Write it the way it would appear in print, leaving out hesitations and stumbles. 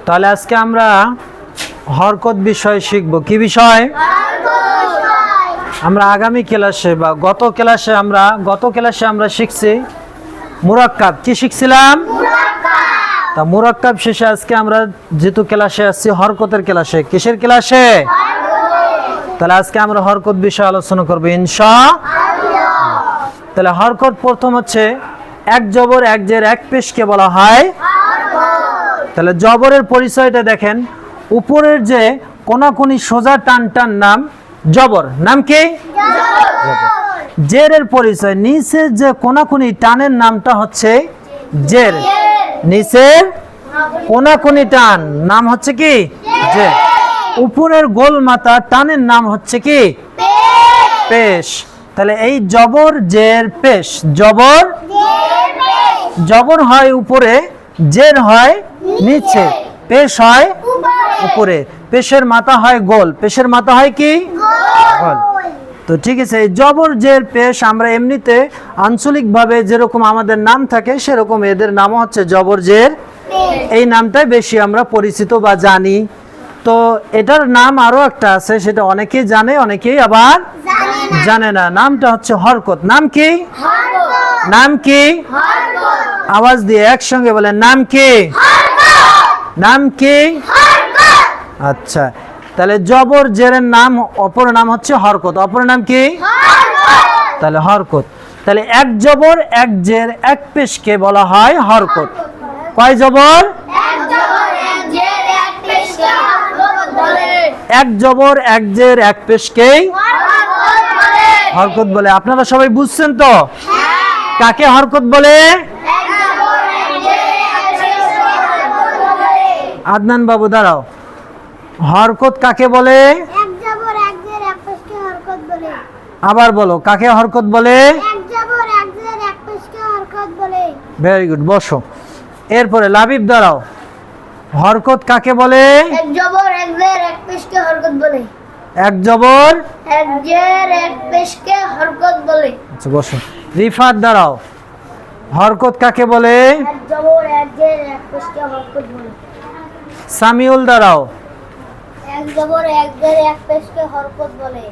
তাহলে আজকে আমরা হরকত বিষয় শিখব। কি বিষয়? আমরা আগামী ক্লাসে বা গত ক্লাসে আমরা শিখছি মুরাক্কাব। কি শিখছিলাম? তা মুরাক্কাব শেষে আজকে আমরা যেহেতু ক্লাসে আসছি হরকতের ক্লাসে। কিসের ক্লাসে? তাহলে আজকে আমরা হরকত বিষয় আলোচনা করবো ইনশাআল্লাহ। তাহলে হরকত প্রথম হচ্ছে এক জবর এক জের এক পেশকে বলা হয় তাহলে জবরের পরিচয়টা দেখেন, উপরের যে কোনাকুনি সোজা টান টান নাম জবর, নাম কি? জেরের পরিচয় নিচের যে কোনাকুনি টানের নামটা হচ্ছে জের, নিচের কোনাকুনি টান নাম হচ্ছে কি? জের। উপরের গোল মাথা টানের নাম হচ্ছে কি? পেশ। তাহলে এই জবর জের পেশ, জবর হয় উপরে, জের হয় নিচে, পেশ হয় উপরে। পেশের মাথা হয় গোল, পেশের মাথা হয় কি? গোল। তো ঠিক আছে, এই জবর জের পেশ আমরা এমনিতে আঞ্চলিকভাবে যেরকম আমাদের নাম থাকে সেরকম এদের নামও হচ্ছে জবর জের। এই নামটাই বেশি আমরা পরিচিত বা জানি। তো এটার নাম আরো একটা আছে, সেটা অনেকেই জানে অনেকেই আবার জানে না। নামটা হচ্ছে হরকত। নাম কি? নাম কি? আওয়াজ দিয়ে একসঙ্গে বলেন, নাম কি? নাম কি? আচ্ছা, তাহলে জবর জেরের নাম অপর নাম হচ্ছে হরকত। অপর নাম কি? তাহলে হরকত। তাহলে এক জবর এক জের এক পেশকে বলা হয় হরকত। কয় জবর? এক জবর এক জের এক পেশকে হরকত বলে। আপনারা সবাই বুঝছেন তো কাকে হরকত বলে? আদনান বাবু দাঁড়াও, হরকত কাকে বলে? আবার বলো, কাকে হরকত বলে? ভেরি গুড, বসো। এরপরে লাবিব দাঁড়াও, হরকত কাকে বলে? এক জবর এক জের এক পেশকে হরকত বলে। এক জবর এক জের এক পেশকে হরকত বলে। আচ্ছা বসো। রিফাত দাঁড়াও, হরকত কাকে বলে? এক জবর এক জের এক পেশকে হরকত বলে। সামিউল দাঁড়াও, এক জবর এক জের এক পেশকে হরকত বলে।